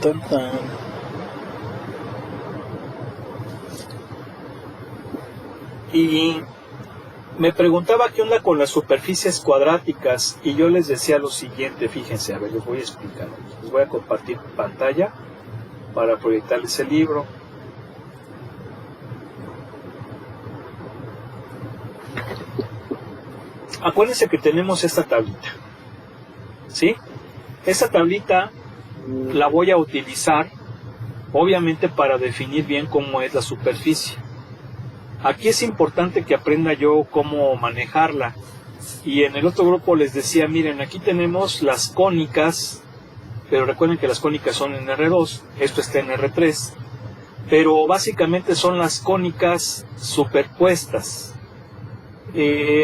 Tan, tan. Y me preguntaba qué onda con las superficies cuadráticas y yo les decía lo siguiente, fíjense, a ver, les voy a explicar. Les voy a compartir pantalla para proyectarles el libro. Acuérdense que tenemos esta tablita, ¿sí? Esta tablita la voy a utilizar, obviamente, para definir bien cómo es la superficie. Aquí es importante que aprenda yo cómo manejarla. Y en el otro grupo les decía, miren, aquí tenemos las cónicas, pero recuerden que las cónicas son en R2, esto está en R3, pero básicamente son las cónicas superpuestas.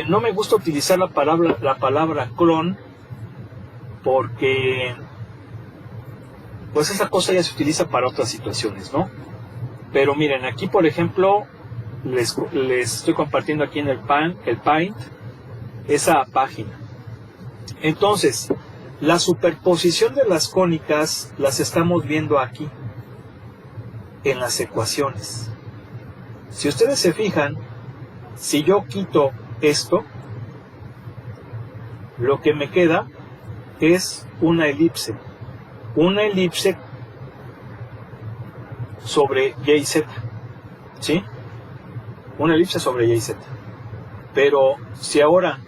No me gusta utilizar la palabra clon, porque pues esa cosa ya se utiliza para otras situaciones, ¿no? Pero miren, aquí por ejemplo, les estoy compartiendo aquí en el Paint, esa página. Entonces, la superposición de las cónicas las estamos viendo aquí, en las ecuaciones. Si ustedes se fijan, si yo quito esto, lo que me queda es una elipse sobre y y z, ¿sí? Una elipse sobre y y z. Pero si ahora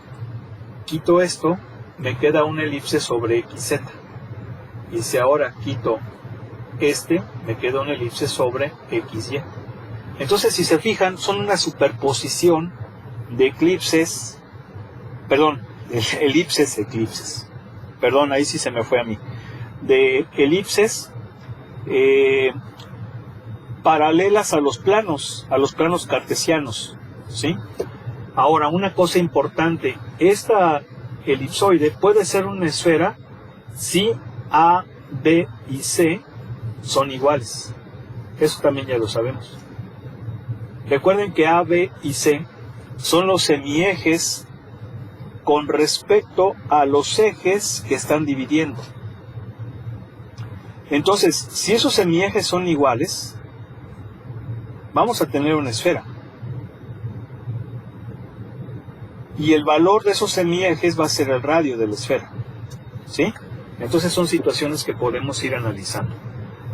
quito esto, me queda una elipse sobre x, z. Y si ahora quito me queda una elipse sobre x, y. Entonces, si se fijan, son una superposición de eclipses, ahí sí se me fue a mí, de elipses paralelas a los planos cartesianos, ¿sí? Ahora, una cosa importante, esta elipsoide puede ser una esfera si A, B y C son iguales. Eso también ya lo sabemos. Recuerden que A, B y C son los semiejes con respecto a los ejes que están dividiendo. Entonces, si esos semiejes son iguales, vamos a tener una esfera. Y el valor de esos semiejes va a ser el radio de la esfera, ¿sí? Entonces son situaciones que podemos ir analizando.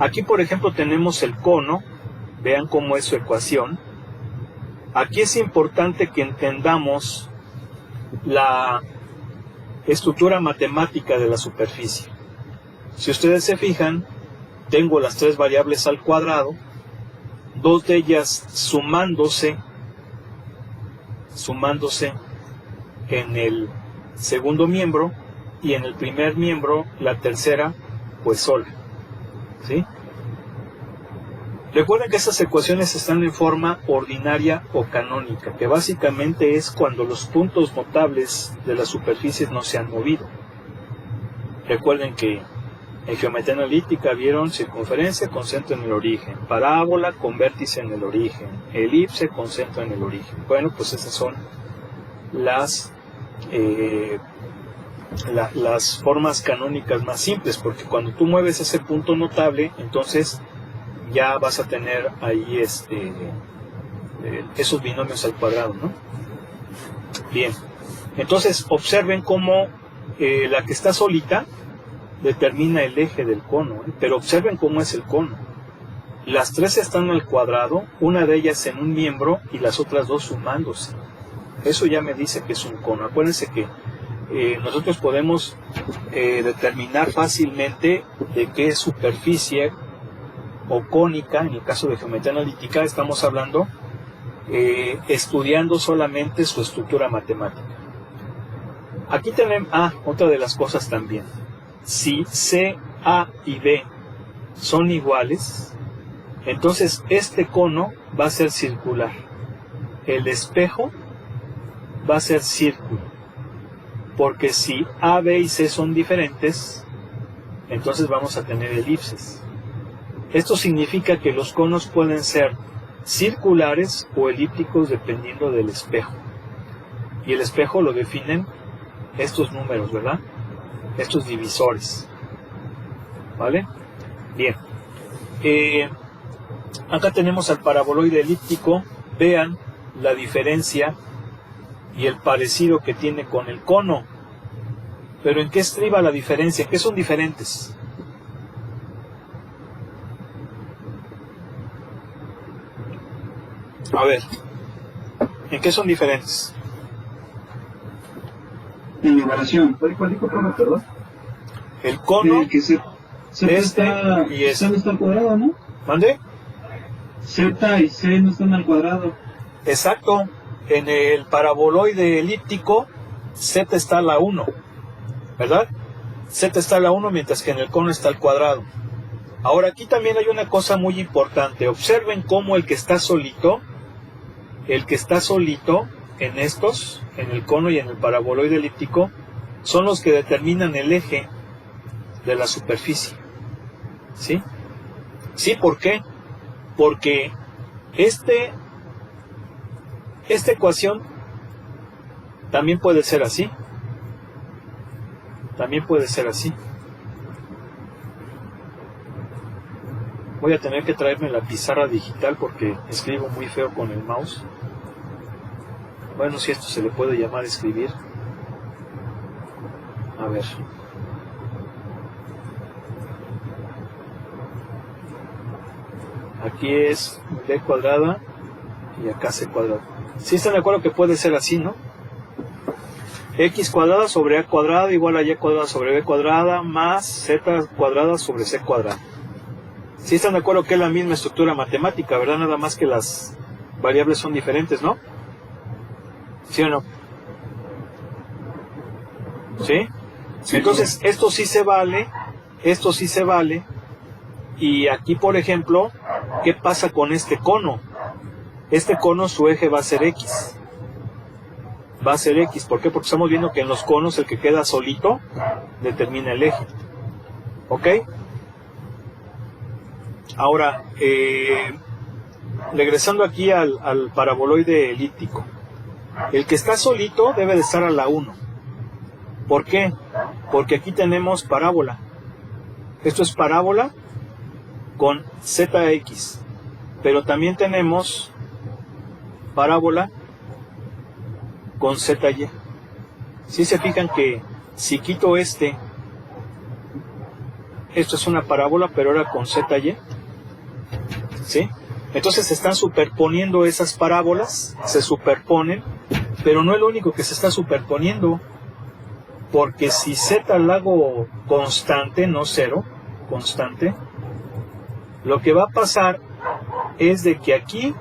Aquí, por ejemplo, tenemos el cono. Vean cómo es su ecuación. Aquí es importante que entendamos la estructura matemática de la superficie. Si ustedes se fijan, tengo las tres variables al cuadrado, dos de ellas sumándose en el segundo miembro, y en el primer miembro la tercera pues sola, ¿sí? Recuerden que estas ecuaciones están en forma ordinaria o canónica, que básicamente es cuando los puntos notables de las superficies no se han movido. Recuerden que en geometría analítica vieron circunferencia con centro en el origen, parábola con vértice en el origen, elipse con centro en el origen. Bueno, pues esas son las formas canónicas más simples, porque cuando tú mueves ese punto notable, entonces ya vas a tener ahí esos binomios al cuadrado, ¿no? Bien, entonces observen cómo la que está solita determina el eje del cono, pero observen cómo es el cono. Las tres están al cuadrado, una de ellas en un miembro y las otras dos sumándose. Eso ya me dice que es un cono. Acuérdense que nosotros podemos determinar fácilmente de qué superficie o cónica, en el caso de geometría analítica, estamos hablando estudiando solamente su estructura matemática. Aquí tenemos, otra de las cosas también. Si C, A y B son iguales, entonces este cono va a ser circular. El espejo va a ser círculo. Porque si A, B y C son diferentes, entonces vamos a tener elipses. Esto significa que los conos pueden ser circulares o elípticos dependiendo del espejo. Y el espejo lo definen estos números, ¿verdad? Estos divisores, ¿vale? Bien. Acá tenemos al paraboloide elíptico. Vean la diferencia y el parecido que tiene con el cono. Pero ¿en qué estriba la diferencia? ¿En qué son diferentes? A ver, ¿en qué son diferentes? En la variación. ¿Cuál dijo, perdón? El cono, que Z está, y este. Z no está al cuadrado, ¿no? ¿Mande? Z y C no están al cuadrado. Exacto. En el paraboloide elíptico, Z está a la 1, ¿verdad? Z está a la 1, mientras que en el cono está al cuadrado. Ahora, aquí también hay una cosa muy importante. Observen cómo el que está solito en estos, en el cono y en el paraboloide elíptico, son los que determinan el eje de la superficie. ¿Sí? ¿Sí? ¿Por qué? Porque esta ecuación también puede ser así. También puede ser así. Voy a tener que traerme la pizarra digital porque escribo muy feo con el mouse. Bueno, si esto se le puede llamar escribir. A ver. Aquí es b cuadrada y acá c cuadrada. ¿Sí están de acuerdo que puede ser así, no? X cuadrada sobre a cuadrada igual a y cuadrada sobre b cuadrada más z cuadrada sobre c cuadrada. ¿Sí están de acuerdo que es la misma estructura matemática, verdad? Nada más que las variables son diferentes, ¿no? ¿Sí o no? ¿Sí? Entonces, esto sí se vale, y aquí, por ejemplo, ¿qué pasa con este cono? Este cono, su eje va a ser X. Va a ser X, ¿por qué? Porque estamos viendo que en los conos el que queda solito determina el eje. ¿Ok? Ahora, regresando aquí al paraboloide elíptico. El que está solito debe de estar a la 1. ¿Por qué? Porque aquí tenemos parábola. Esto es parábola con ZX. Pero también tenemos parábola con ZY. Si se fijan que si quito esto es una parábola, pero ahora con ZY. ¿Sí? Entonces se están superponiendo esas parábolas, se superponen, pero no es lo único que se está superponiendo, porque si Z la hago constante, no cero, constante, lo que va a pasar es de que aquí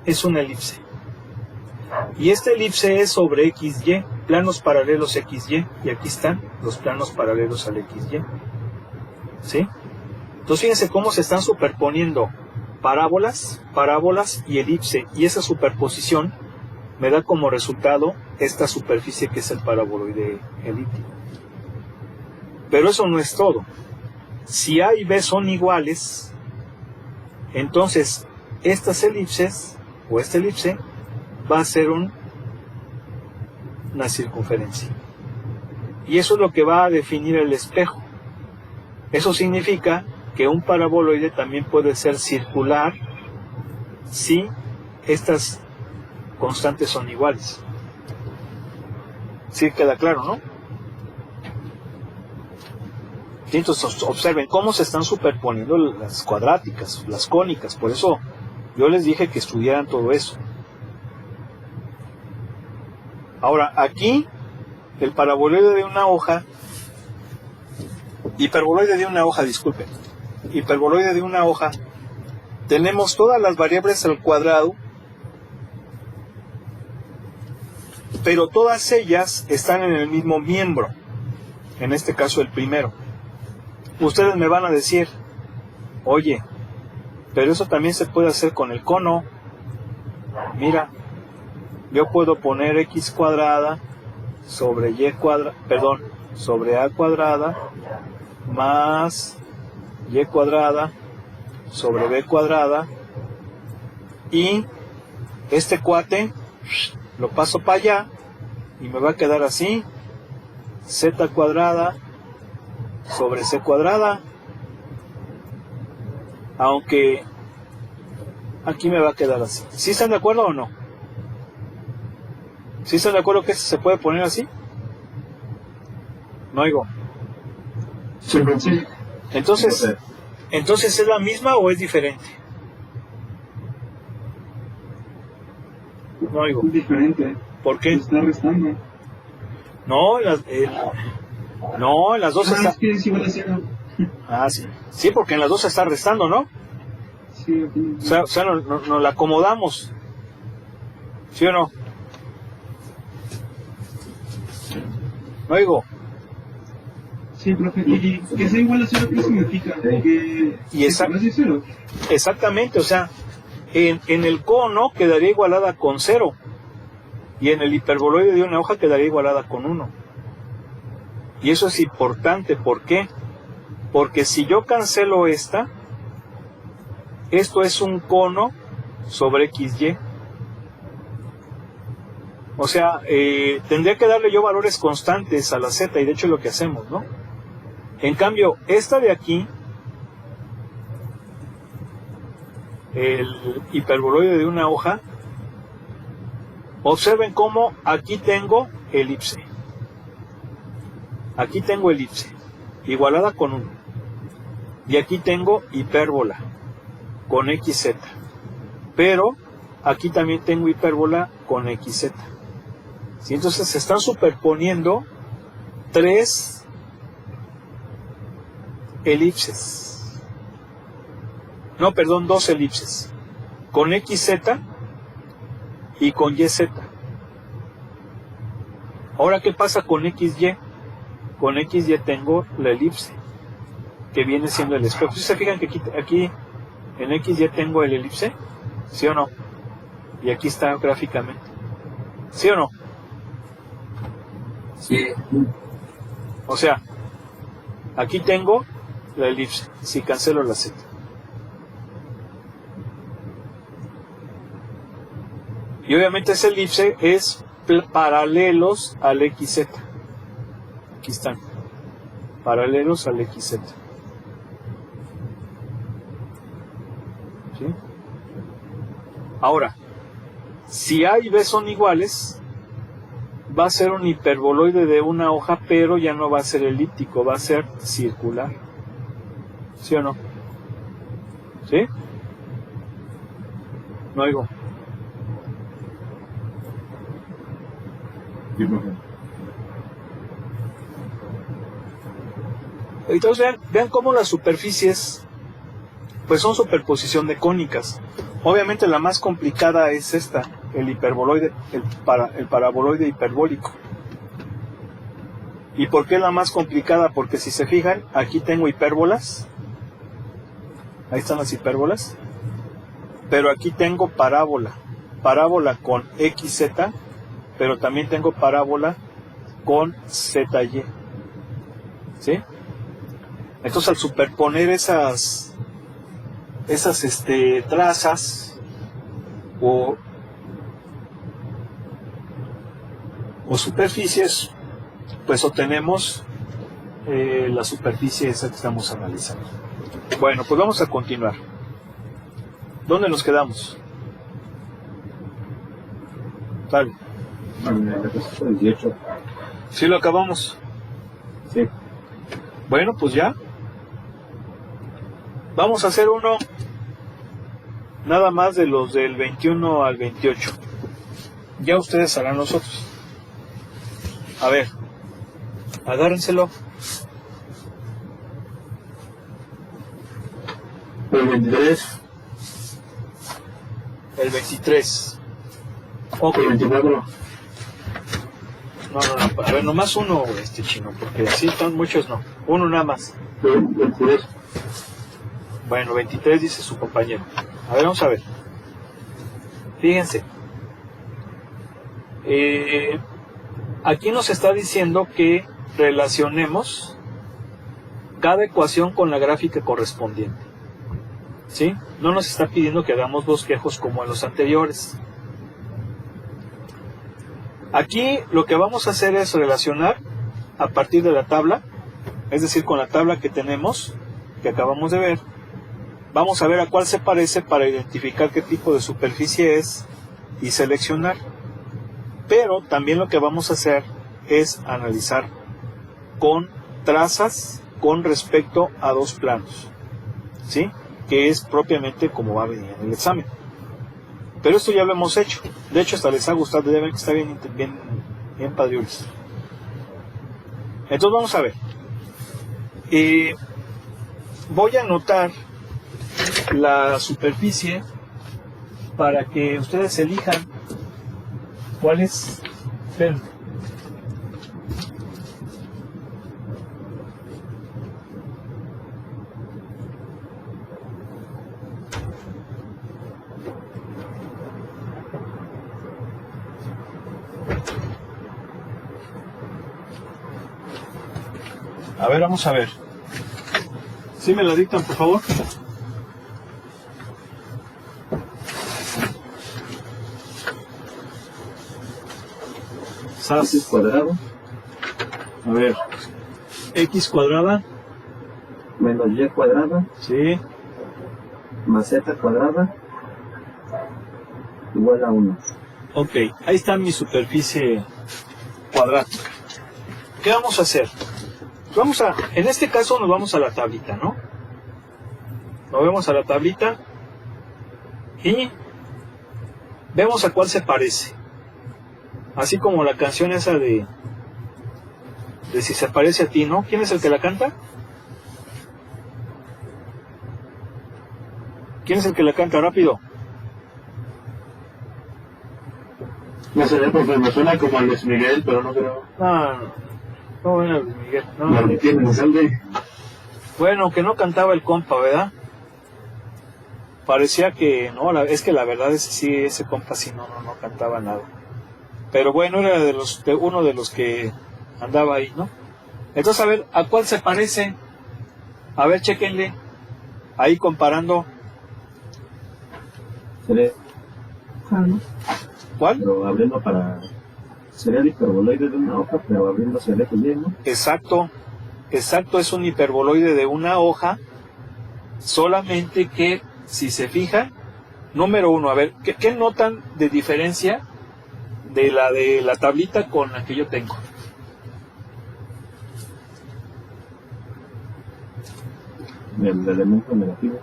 es una elipse, y esta elipse es sobre XY, planos paralelos XY, y aquí están los planos paralelos al XY. ¿Sí? Entonces fíjense cómo se están superponiendo parábolas y elipse, y esa superposición me da como resultado esta superficie que es el paraboloide elíptico. Pero eso no es todo. Si A y B son iguales, entonces estas elipses, o esta elipse, va a ser una circunferencia. Y eso es lo que va a definir el espejo. Eso significa que un paraboloide también puede ser circular si estas constantes son iguales. Sí queda claro, ¿no? Y entonces observen cómo se están superponiendo las cuadráticas, las cónicas. Por eso yo les dije que estudiaran todo eso. Ahora, aquí el paraboloide de una hoja, hiperboloide de una hoja, tenemos todas las variables al cuadrado, pero todas ellas están en el mismo miembro, en este caso el primero. Ustedes me van a decir, oye, pero eso también se puede hacer con el cono. Mira, yo puedo poner x cuadrada sobre sobre a cuadrada más y cuadrada sobre b cuadrada, y este cuate lo paso para allá y me va a quedar así, z cuadrada sobre c cuadrada. Aunque aquí me va a quedar así. ¿Sí están de acuerdo o no? ¿Sí están de acuerdo que se puede poner así? No oigo. Sí. Entonces, ¿es la misma o es diferente? No oigo. Es diferente. ¿Por qué? Se está restando. No, en las dos está... Es que es igual a cero. Ah, sí. Sí, porque en las dos se está restando, ¿no? Sí, aquí. O sea, nos la acomodamos. ¿Sí o no? No oigo. Sí, profe. Y que sea igual a cero, ¿qué significa? Que Y esa- que sea cero. Exactamente, o sea, en el cono quedaría igualada con 0 y en el hiperboloide de una hoja quedaría igualada con 1. Y eso es importante, ¿por qué? Porque si yo cancelo esta, esto es un cono sobre XY. O sea, tendría que darle yo valores constantes a la Z, y de hecho es lo que hacemos, ¿no? En cambio, esta de aquí, el hiperboloide de una hoja, observen cómo aquí tengo elipse. Aquí tengo elipse, igualada con 1. Y aquí tengo hipérbola, con XZ. Pero aquí también tengo hipérbola con XZ. ¿Sí? Entonces se están superponiendo 3 elipses. No, perdón, 2 elipses. Con XZ y con YZ. Ahora, ¿qué pasa con XY? Con XY tengo la elipse, que viene siendo el espejo. ¿Sí se fijan que aquí en XY tengo el elipse? ¿Sí o no? Y aquí está gráficamente. ¿Sí o no? Sí. O sea, aquí tengo la elipse, si cancelo la Z. Y obviamente ese elipse es paralelos al XZ. Aquí están, paralelos al XZ. ¿Sí? Ahora, si A y B son iguales, va a ser un hiperboloide de una hoja, pero ya no va a ser elíptico, va a ser circular. ¿Sí o no? ¿Sí? No oigo. Sí, profe. Entonces vean cómo las superficies pues son superposición de cónicas. Obviamente la más complicada es esta, el hiperboloide, el paraboloide hiperbólico. ¿Y por qué la más complicada? Porque si se fijan, aquí tengo hipérbolas. Ahí están las hipérbolas. Pero aquí tengo parábola. Parábola con XZ, pero también tengo parábola con ZY. ¿Sí? Entonces al superponer esas trazas o superficies, pues obtenemos la superficie esa que estamos analizando. Bueno, pues vamos a continuar. ¿Dónde nos quedamos? Vale. La cosa 18. ¿Sí lo acabamos? Sí. Bueno, pues ya. Vamos a hacer uno nada más de los del 21 al 28. Ya ustedes harán los otros. A ver, agárrenselo. El 23. El 23. Ok. El 24. No. A ver, nomás uno, chino, porque así son muchos, no. Uno nada más. El 23. Bueno, 23 dice su compañero. A ver, vamos a ver. Fíjense. Aquí nos está diciendo que relacionemos cada ecuación con la gráfica correspondiente. ¿Sí? No nos está pidiendo que hagamos bosquejos como en los anteriores. Aquí lo que vamos a hacer es relacionar a partir de la tabla, es decir, con la tabla que tenemos, que acabamos de ver, vamos a ver a cuál se parece para identificar qué tipo de superficie es y seleccionar. Pero también lo que vamos a hacer es analizar con trazas con respecto a dos planos, ¿sí? Que es propiamente como va a venir en el examen. Pero esto ya lo hemos hecho. De hecho, hasta les ha gustado, deben que está bien padrioles. Entonces vamos a ver. Voy a anotar la superficie para que ustedes elijan cuál es. Ven. A ver, vamos a ver. ¿Sí me la dictan, por favor? X cuadrado. A ver. X cuadrada. Menos Y cuadrada. Sí. Más Z cuadrada. Igual a 1. Ok, ahí está mi superficie cuadrática. ¿Qué vamos a hacer? En este caso nos vamos a la tablita, ¿no? Nos vemos a la tablita y vemos a cuál se parece. Así como la canción esa de Si se parece a ti, ¿no? ¿Quién es el que la canta? ¿Quién es el que la canta? Rápido. No sé, porque me suena como a Luis Miguel, pero no creo. No, bueno, Luis Miguel. No. Bueno, que no cantaba el compa, ¿verdad? Parecía que, no, es que la verdad es que sí, ese compa sí no cantaba nada. Pero bueno, era de uno de los que andaba ahí, ¿no? Entonces, a ver, ¿a cuál se parece? A ver, chéquenle. Ahí comparando. Sería. ¿Cuál? Pero abriendo para. Sería el hiperboloide de una hoja, pero abriendo hacia el eje Y, ¿no? Exacto, es un hiperboloide de una hoja, solamente que, si se fijan, número uno, a ver, ¿qué notan de diferencia de la tablita con la que yo tengo? El elemento negativo.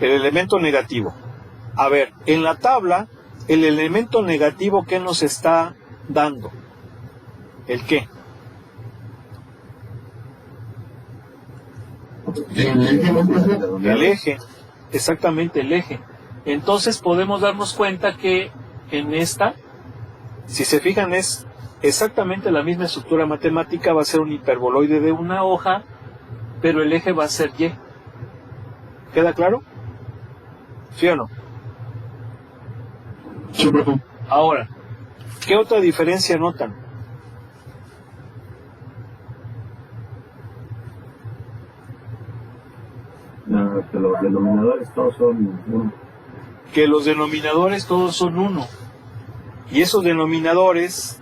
El elemento negativo. A ver, en la tabla, el elemento negativo, ¿qué nos está dando? ¿El qué? El eje, exactamente el eje. Entonces podemos darnos cuenta que en esta, si se fijan, es exactamente la misma estructura matemática, va a ser un hiperboloide de una hoja, pero el eje va a ser Y. ¿Queda claro? ¿Sí o no? Sí, profe. Ahora, ¿qué otra diferencia notan? Que los denominadores todos son 1. Que los denominadores todos son 1. Y esos denominadores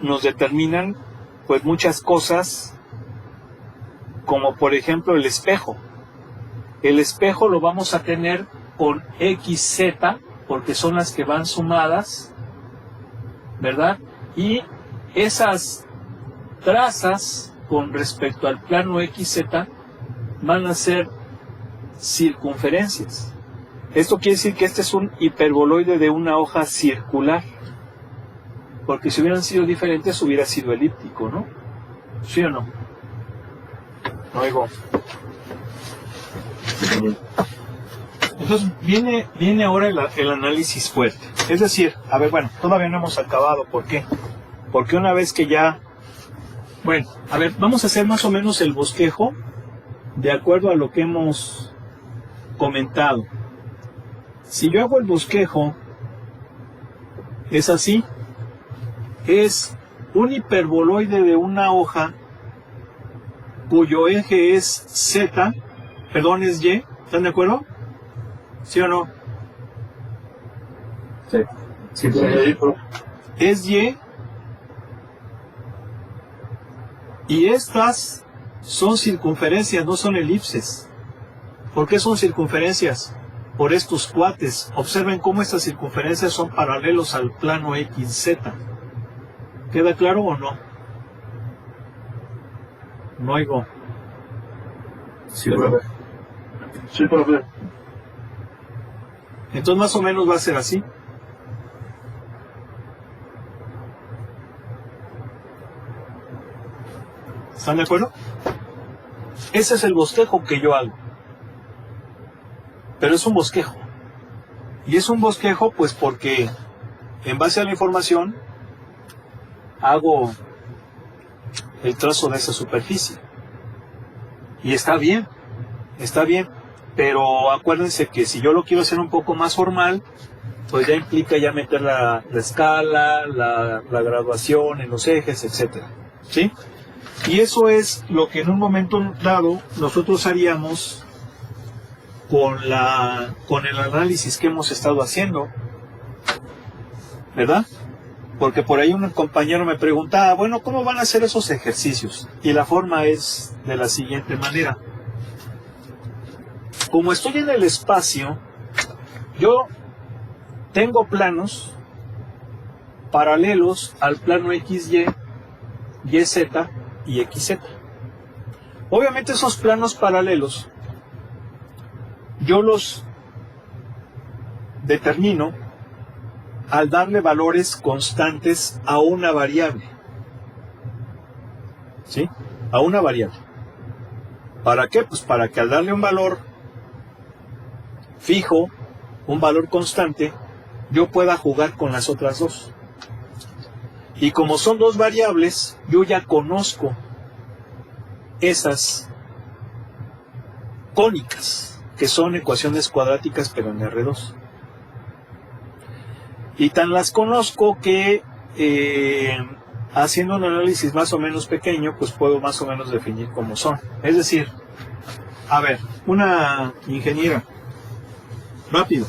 nos determinan pues muchas cosas, como por ejemplo el espejo. El espejo lo vamos a tener con XZ, porque son las que van sumadas, ¿verdad? Y esas trazas con respecto al plano XZ van a ser circunferencias. Esto quiere decir que este es un hiperboloide de una hoja circular, porque si hubieran sido diferentes hubiera sido elíptico, ¿no? ¿Sí o no? No oigo. Entonces viene ahora el análisis fuerte. Es decir, a ver, bueno, todavía no hemos acabado. ¿Por qué? Porque una vez que ya... Bueno, a ver, vamos a hacer más o menos el bosquejo de acuerdo a lo que hemos comentado. Si yo hago el bosquejo, es así. Es un hiperboloide de una hoja cuyo eje es Z, perdón, es Y. ¿Están de acuerdo? ¿Sí o no? Sí. Sí, Es Y. Y estas son circunferencias, no son elipses. ¿Por qué son circunferencias? Por estos cuates. Observen cómo estas circunferencias son paralelos al plano XZ. ¿Queda claro o no? No oigo. Sí, profe. Sí, profe. Entonces más o menos va a ser así. ¿Están de acuerdo? Ese es el bosquejo que yo hago. Pero es un bosquejo. Y es un bosquejo pues porque en base a la información hago el trazo de esa superficie. Y está bien, pero acuérdense que si yo lo quiero hacer un poco más formal, pues ya implica ya meter la escala, la graduación en los ejes, etcétera, ¿sí? Y eso es lo que en un momento dado nosotros haríamos con el análisis que hemos estado haciendo, ¿verdad? Porque por ahí un compañero me preguntaba, bueno, ¿cómo van a hacer esos ejercicios? Y la forma es de la siguiente manera. Como estoy en el espacio, yo tengo planos paralelos al plano XY, YZ y XZ. Obviamente esos planos paralelos yo los determino al darle valores constantes a una variable. ¿Sí? A una variable. ¿Para qué? Pues para que al darle un valor fijo, un valor constante, yo pueda jugar con las otras dos. Y como son dos variables, yo ya conozco esas cónicas, que son ecuaciones cuadráticas pero en R2. Y tan las conozco que haciendo un análisis más o menos pequeño, pues puedo más o menos definir cómo son. Es decir, a ver, una ingeniera, rápido,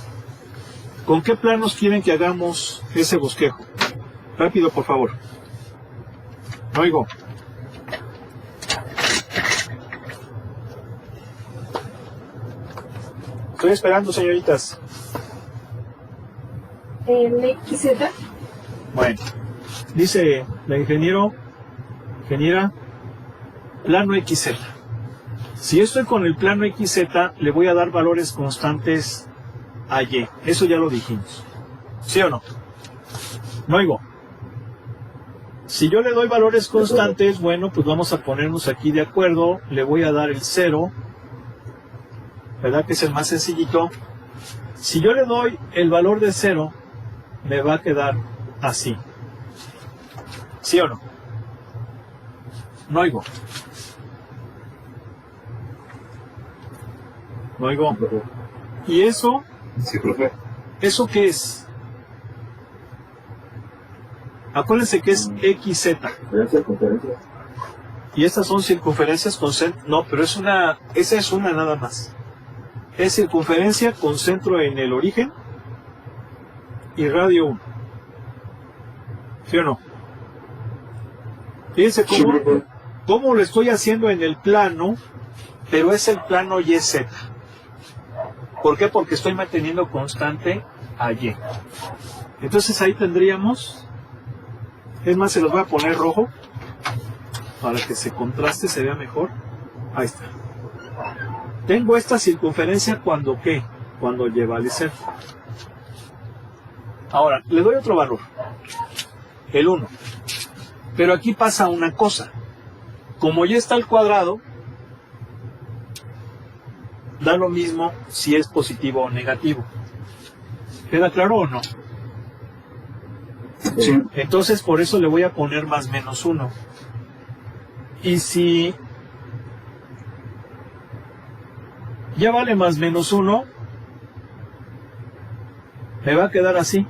¿con qué planos quieren que hagamos ese bosquejo? Rápido, por favor. No oigo. Estoy esperando, señoritas. El XZ. Bueno, dice la ingeniera, plano XZ. Si estoy con el plano XZ, le voy a dar valores constantes a Y. Eso ya lo dijimos. ¿Sí o no? No oigo. Si yo le doy valores constantes, bueno, pues vamos a ponernos aquí de acuerdo. Le voy a dar el 0, ¿verdad? Que es el más sencillito. Si yo le doy el valor de 0, me va a quedar así. ¿Sí o no? No oigo. No oigo. ¿Y eso? Sí, profe. ¿Eso qué es? Acuérdense que es XZ. Y estas son circunferencias con centro. No, pero esa es una nada más. Es circunferencia con centro en el origen y radio 1. ¿Sí o no? Fíjense cómo lo estoy haciendo en el plano, pero es el plano YZ. ¿Por qué? Porque estoy manteniendo constante a Y. Entonces ahí tendríamos... Es más, se los voy a poner rojo para que se contraste, se vea mejor. Ahí está. Tengo esta circunferencia cuando ¿qué? Cuando lleva al ser. Ahora, le doy otro valor. El 1. Pero aquí pasa una cosa. Como ya está el cuadrado, da lo mismo si es positivo o negativo. ¿Queda claro o no? Sí. Entonces por eso le voy a poner más menos 1. Y si ya vale más menos 1, me va a quedar así.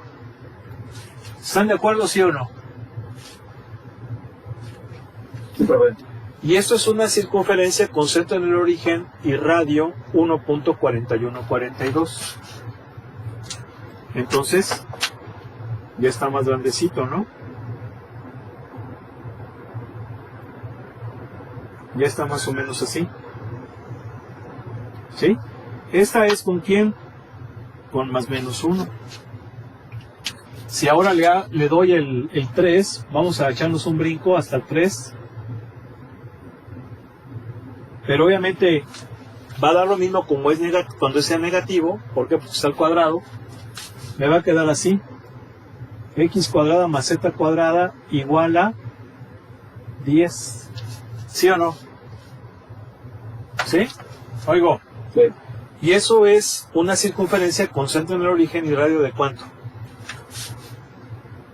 ¿Están de acuerdo, sí o no? Sí, profe. Y esto es una circunferencia con centro en el origen y radio 1.4142. Entonces ya está más grandecito, ¿no? Ya está más o menos así. ¿Sí? Esta es con quién, con más menos 1. Si ahora le doy el 3, vamos a echarnos un brinco hasta el 3. Pero obviamente va a dar lo mismo como es cuando sea negativo, porque pues está al cuadrado. Me va a quedar así. X cuadrada más Z cuadrada igual a 10. ¿Sí o no? ¿Sí? Oigo. Sí. Y eso es una circunferencia con centro en el origen y radio de ¿cuánto?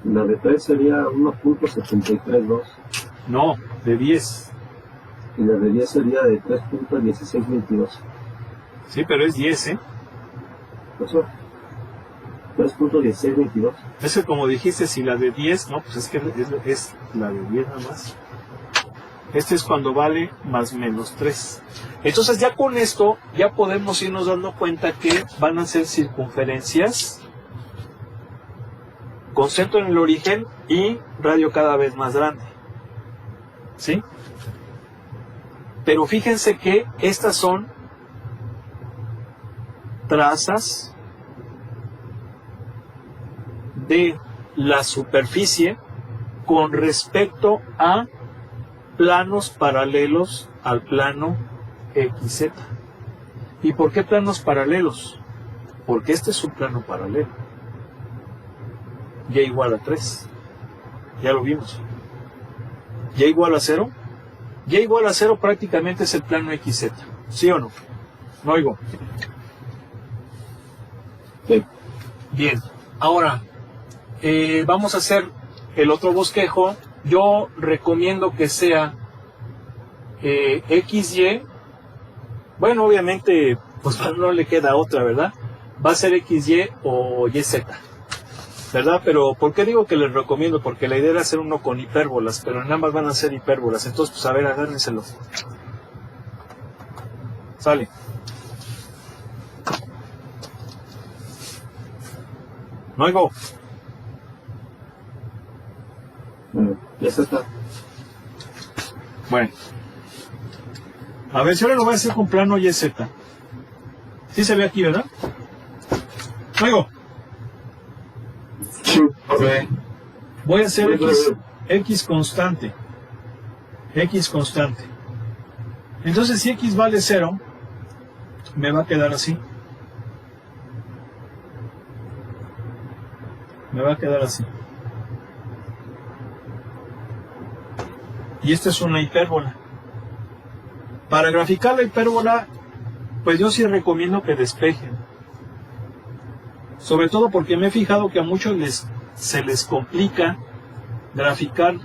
La de 3 sería 1.732. No, de 10. Y la de 10 sería de 3.1622. Sí, pero es 10, ¿eh? Eso. 3.1622. Es que como dijiste, si la de 10, no, pues es que es la de 10 nada más. Este es cuando vale más menos 3. Entonces ya con esto, ya podemos irnos dando cuenta que van a ser circunferencias con centro en el origen y radio cada vez más grande. ¿Sí? Pero fíjense que estas son trazas de la superficie con respecto a planos paralelos al plano XZ. ¿Y por qué planos paralelos? Porque este es un plano paralelo. Y igual a 3. Ya lo vimos. Y igual a 0. Y igual a 0 prácticamente es el plano XZ. ¿Sí o no? No oigo. Sí. Bien. Ahora, vamos a hacer el otro bosquejo. Yo recomiendo que sea XY. Bueno, obviamente, pues no le queda otra, ¿verdad? Va a ser XY o YZ, ¿verdad? Pero ¿por qué digo que les recomiendo? Porque la idea era hacer uno con hipérbolas, pero en ambas van a ser hipérbolas. Entonces, pues a ver, agárrenselo. Sale. No oigo. Ya está. Bueno. A ver, si ahora lo voy a hacer con plano YZ. Sí se ve aquí, ¿verdad? No oigo. Sí. Voy a hacer X constante. X constante. Entonces, si X vale 0, me va a quedar así. Me va a quedar así. Y esta es una hipérbola. Para graficar la hipérbola, pues yo sí recomiendo que despejen. Sobre todo porque me he fijado que a muchos se les complica graficar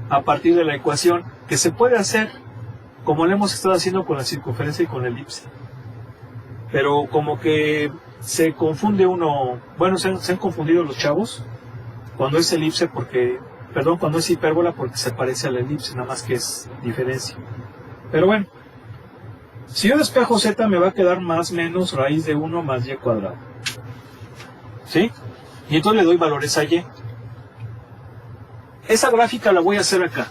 a partir de la ecuación, que se puede hacer como lo hemos estado haciendo con la circunferencia y con la elipse. Pero como que se confunde uno, bueno, se han confundido los chavos cuando es elipse cuando es hipérbola porque se parece a la elipse, nada más que es diferencia. Pero bueno, si yo despejo z me va a quedar más menos raíz de 1 más y cuadrado. ¿Sí? Y entonces le doy valores a y. Esa gráfica la voy a hacer acá.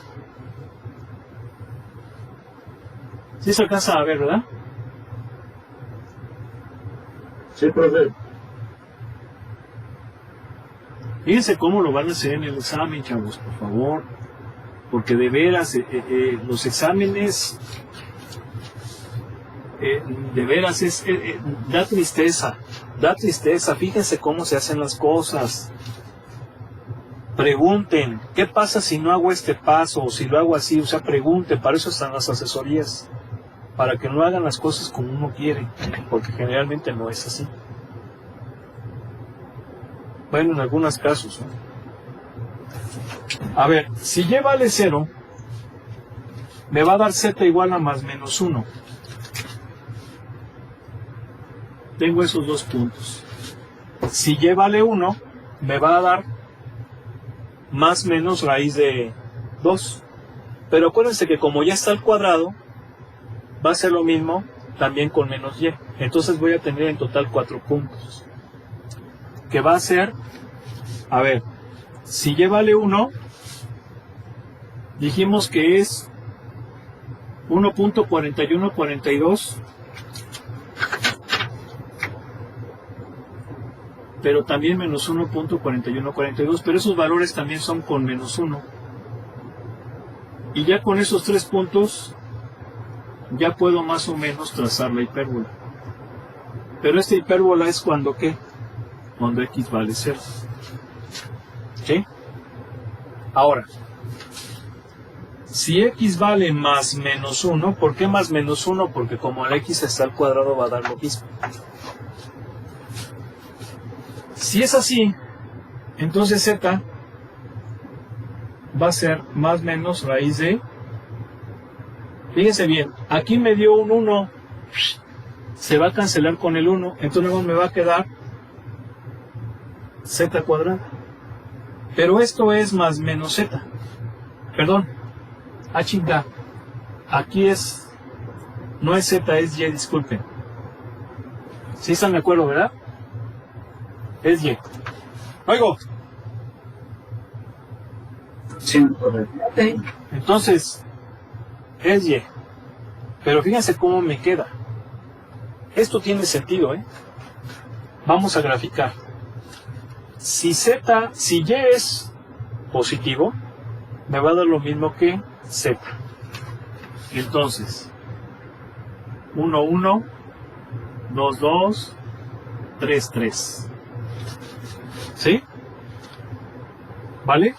¿Sí se alcanza a ver, verdad? Sí, profe. Fíjense cómo lo van a hacer en el examen, chavos, por favor. Porque de veras, los exámenes, de veras, da tristeza. Da tristeza. Fíjense cómo se hacen las cosas. Pregunten, ¿qué pasa si no hago este paso? O si lo hago así, o sea, pregunten. Para eso están las asesorías. Para que no hagan las cosas como uno quiere. Porque generalmente no es así. Bueno, en algunos casos, ¿no? A ver, si y vale 0, me va a dar z igual a más menos 1. Tengo esos dos puntos. Si y vale 1, me va a dar más menos raíz de 2. Pero acuérdense que como ya está al cuadrado, va a ser lo mismo también con menos y. Entonces voy a tener en total 4 puntos. Que va a ser, a ver, si y vale 1, dijimos que es 1.4142 pero también menos 1.4142, pero esos valores también son con menos 1. Y ya con esos 3 puntos, ya puedo más o menos trazar la hipérbola. Pero esta hipérbola es cuando, ¿qué? Cuando x vale 0. ¿Sí? Ahora, si x vale más menos 1, ¿por qué más menos 1? Porque como la x está al cuadrado va a dar lo mismo. Si es así, entonces z va a ser más menos raíz de... Fíjense bien, aquí me dio un 1, se va a cancelar con el 1, entonces luego me va a quedar z cuadrada. Pero esto es más menos z. Perdón. Chinga. Aquí es... No es z, es y, disculpen. ¿Sí están de acuerdo, verdad? Es y. Oigo. Sí, correcto. Entonces, es y. Pero fíjense cómo me queda. Esto tiene sentido, ¿eh? Vamos a graficar. Si y es positivo, me va a dar lo mismo que z. Entonces, 1, 1, 2, 2, 3, 3. ¿Sí? ¿Vale?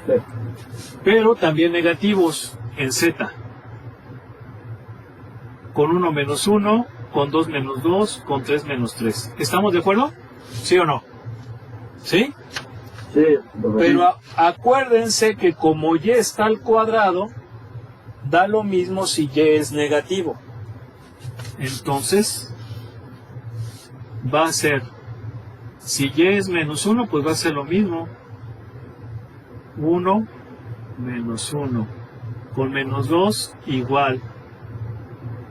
Sí. Pero también negativos en z. Con 1 menos 1, con 2 menos 2, con 3 menos 3. ¿Estamos de acuerdo? ¿Sí o no? ¿Sí? Sí, Pero acuérdense que como y está al cuadrado, da lo mismo si y es negativo. Entonces, va a ser, si y es menos 1, pues va a ser lo mismo. 1 menos 1. Con menos 2, igual.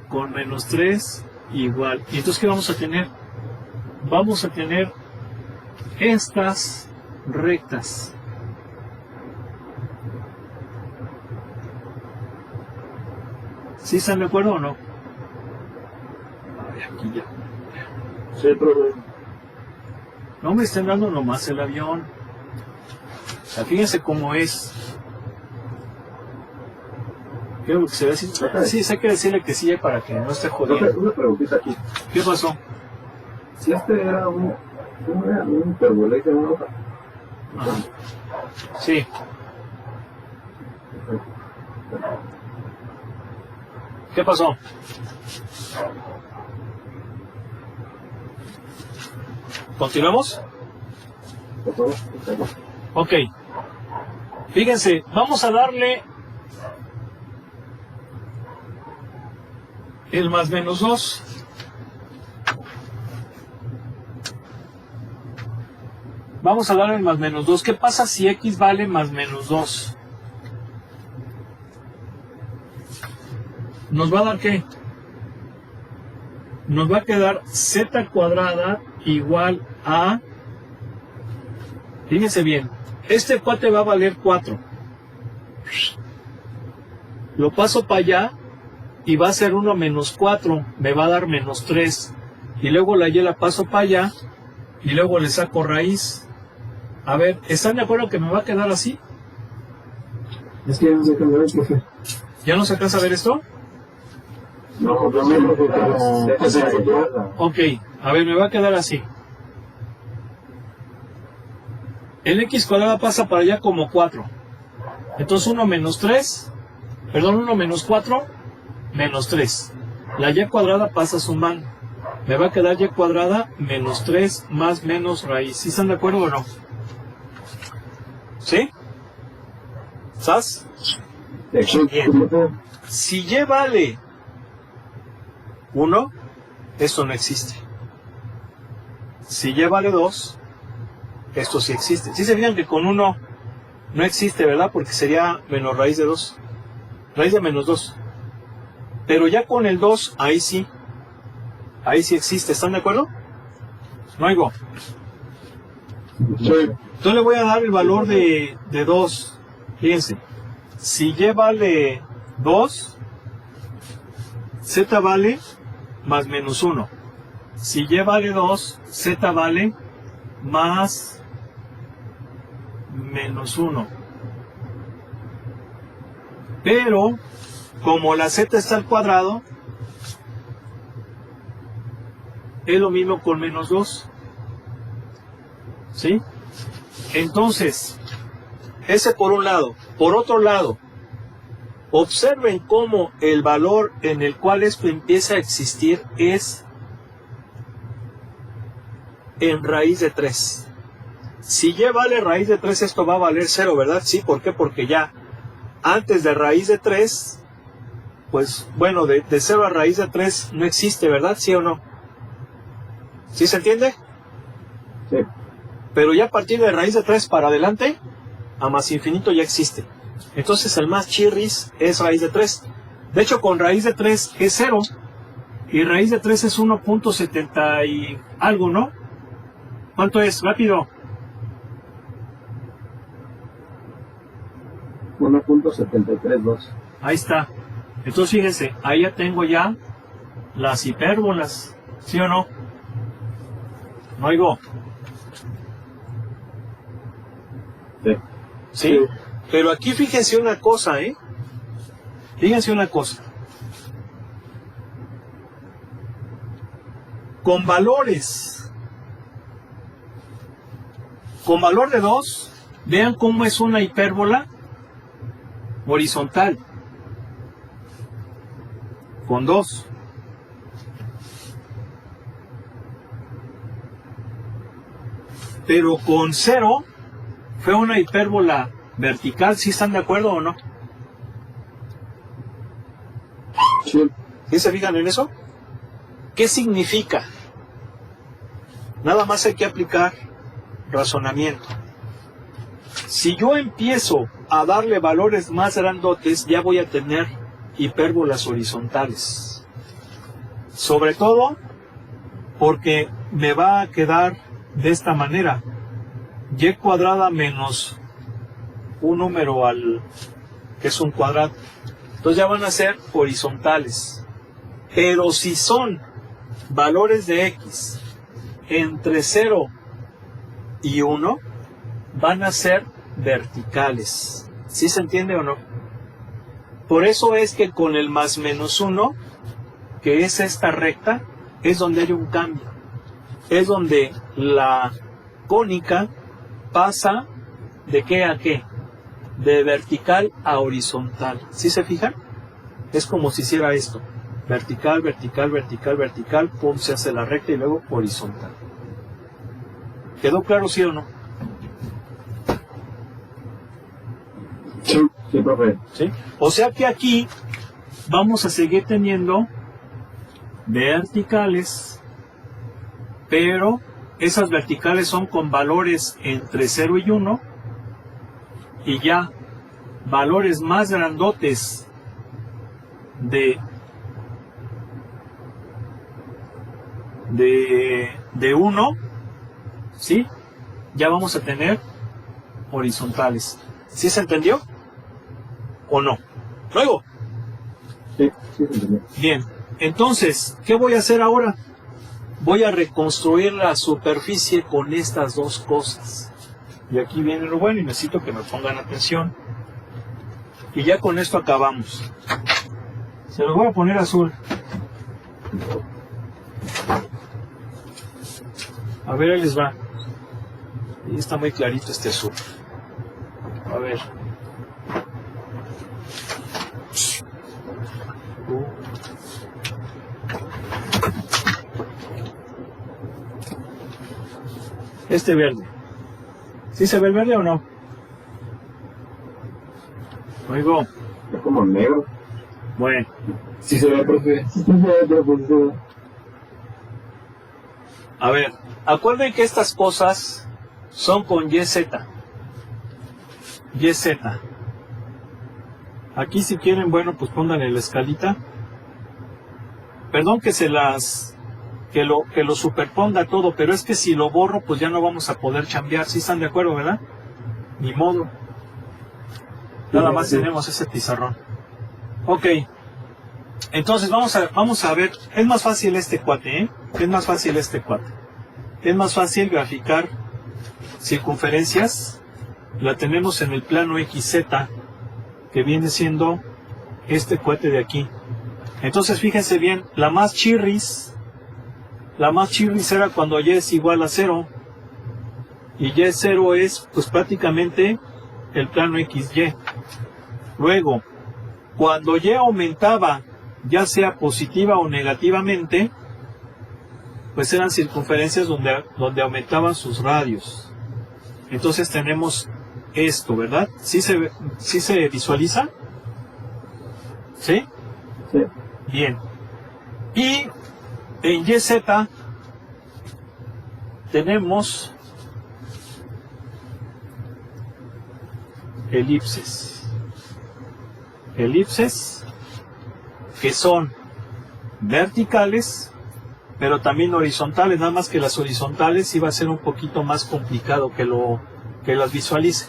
Con menos 3, igual. ¿Y entonces qué vamos a tener? Vamos a tener estas rectas. ¿Sí están de acuerdo o no? Ay, aquí ya. Sí, profe. No me estén dando nomás el avión. O sea, fíjense cómo es. Creo que se ve así. Sí, hay que decirle que sí para que no esté jodiendo. Una preguntita aquí. ¿Qué pasó? Si este era un hiperboleque en una hoja. Ajá. Sí. ¿Qué pasó? ¿Continuamos? Ok. Fíjense, vamos a darle el más menos 2. Vamos a darle el más menos 2. ¿Qué pasa si x vale más menos 2? ¿Nos va a dar qué? Nos va a quedar z cuadrada igual a... Fíjense bien, este cuate va a valer 4. Lo paso para allá y va a ser 1 menos 4, me va a dar menos 3. Y luego la y la paso para allá y luego le saco raíz. A ver, ¿están de acuerdo que me va a quedar así? Es que ya no sé qué ver, profe. ¿Ya no sacas a ver esto? No, Ok, a ver, me va a quedar así. El x cuadrado pasa para allá como 4. Entonces 1 menos 3, perdón, 1 menos 4, menos 3. La y cuadrada pasa sumando. Me va a quedar y cuadrada menos 3 más menos raíz. ¿Sí están de acuerdo o no? ¿Sí? ¿Estás? Bien. Si y vale 1, esto no existe. Si y vale 2, esto sí existe. Si se fijan que con 1 no existe, ¿verdad? Porque sería menos raíz de 2. Raíz de menos 2. Pero ya con el 2, ahí sí. Ahí sí existe. ¿Están de acuerdo? No oigo. Sí. Entonces le voy a dar el valor de 2. Fíjense. Si y vale 2, z vale más menos 1. si y vale 2, z vale más menos 1. Pero, como la z está al cuadrado, es lo mismo con menos 2. ¿Sí? Entonces, ese por un lado. Por otro lado, observen cómo el valor en el cual esto empieza a existir es en raíz de 3. Si y vale raíz de 3, esto va a valer 0, ¿verdad? Sí, ¿por qué? Porque ya antes de raíz de 3, pues bueno, de 0 a raíz de 3 no existe, ¿verdad? ¿Sí o no? ¿Sí se entiende? Sí. Pero ya a partir de raíz de 3 para adelante, a más infinito ya existe. Entonces el más chirris es raíz de 3. De hecho, con raíz de 3 es 0. Y raíz de 3 es 1.70 y algo, ¿no? ¿Cuánto es? Rápido. 1.732. Ahí está. Entonces fíjense, ahí ya tengo ya las hipérbolas. ¿Sí o no? No oigo. Sí. ¿Sí? Pero aquí fíjense una cosa, ¿eh? Fíjense una cosa. Con valores, con valor de 2, vean cómo es una hipérbola horizontal. Con 2. Pero con 0 fue una hipérbola vertical. ¿Sí están de acuerdo o no? Sí. ¿Sí se fijan en eso? ¿Qué significa? Nada más hay que aplicar razonamiento. Si yo empiezo a darle valores más grandotes, ya voy a tener hipérbolas horizontales. Sobre todo porque me va a quedar de esta manera. Y cuadrada menos un número que es un cuadrado. Entonces ya van a ser horizontales. Pero si son valores de x entre 0 y 1, van a ser verticales. ¿Sí se entiende o no? Por eso es que con el más menos 1, que es esta recta, es donde hay un cambio. Es donde la cónica pasa de qué a qué. De vertical a horizontal. ¿Sí se fijan? Es como si hiciera esto. Vertical, vertical, vertical, vertical, pum, se hace la recta y luego horizontal. ¿Quedó claro, sí o no? Sí, sí, profe. ¿Sí? O sea que aquí vamos a seguir teniendo verticales, pero esas verticales son con valores entre 0 y 1, y ya valores más grandotes de 1, ¿sí? Ya vamos a tener horizontales. ¿Sí se entendió? ¿O no? Luego. Sí, sí, sí. Bien, entonces, ¿qué voy a hacer ahora? Voy a reconstruir la superficie con estas dos cosas. Y aquí viene lo bueno y necesito que me pongan atención. Y ya con esto acabamos. Se los voy a poner azul. A ver, ahí les va. Ahí está muy clarito este azul. A ver. Este verde. ¿Sí se ve el verde o no? Oigo. Es como negro. Bueno. Sí se ve, profe. Sí se ve, profe. A ver, acuerden que estas cosas son con YZ. YZ. Aquí si quieren, bueno, pues pónganle la escalita. Perdón que que lo superponga todo, pero es que si lo borro, pues ya no vamos a poder chambear. ¿Sí están de acuerdo, verdad? Ni modo. Nada más tenemos ese pizarrón. Ok. Entonces vamos a ver, es más fácil este cuate, ¿eh? Es más fácil este cuate. Es más fácil graficar circunferencias. La tenemos en el plano XZ, que viene siendo este cuate de aquí. Entonces fíjense bien, la más chirris era cuando y es igual a 0. Y y0 es pues prácticamente el plano XY. Luego, cuando y aumentaba, ya sea positiva o negativamente, pues eran circunferencias donde aumentaban sus radios. Entonces tenemos esto, ¿verdad? ¿Sí se visualiza? ¿Sí? Sí. Bien. Y en YZ tenemos elipses. Elipses que son verticales, pero también horizontales, nada más que las horizontales iba a ser un poquito más complicado que las visualice.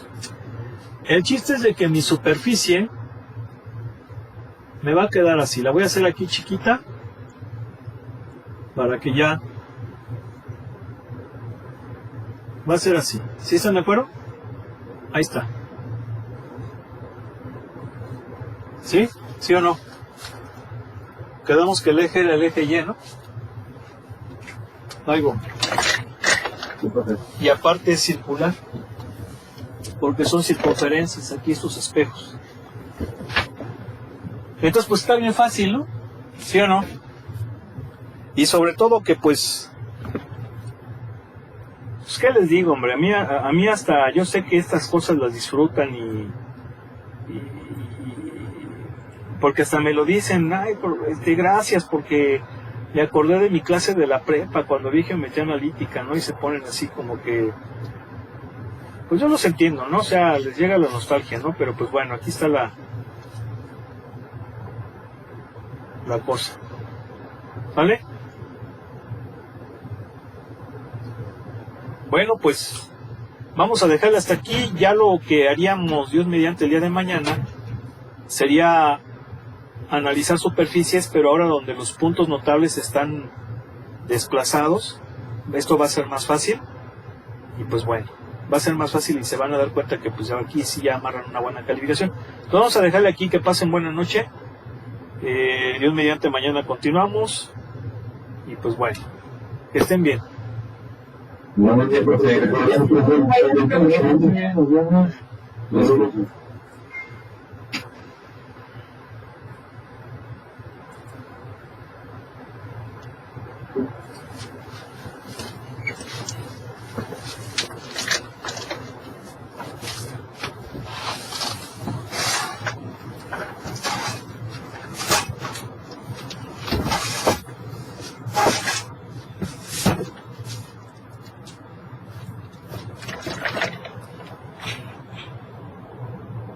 El chiste es de que mi superficie me va a quedar así. La voy a hacer aquí chiquita para que ya va a ser así. ¿Sí están de acuerdo? Ahí está. ¿Sí? ¿Sí o no? Quedamos que el eje era el eje Y, ¿no? Algo. Y aparte es circular, porque son circunferencias aquí estos espejos. Entonces pues está bien fácil, ¿no? ¿Sí o no? Y sobre todo que pues ¿qué les digo, hombre? A mí hasta yo sé que estas cosas las disfrutan y porque hasta me lo dicen, ay, gracias, porque me acordé de mi clase de la prepa cuando vi geometría analítica, ¿no? Y se ponen así como que, pues yo los entiendo, ¿no? O sea, les llega la nostalgia, ¿no? Pero pues bueno, aquí está la cosa, ¿vale? Bueno, pues vamos a dejarle hasta aquí. Ya lo que haríamos, Dios mediante, el día de mañana sería analizar superficies, pero ahora donde los puntos notables están desplazados. Esto va a ser más fácil y pues bueno, va a ser más fácil y se van a dar cuenta que pues aquí sí ya amarran una buena calificación. Entonces vamos a dejarle aquí, que pasen buena noche. Dios mediante, mañana continuamos y pues bueno, que estén bien. Igualmente, profe. Nos vemos.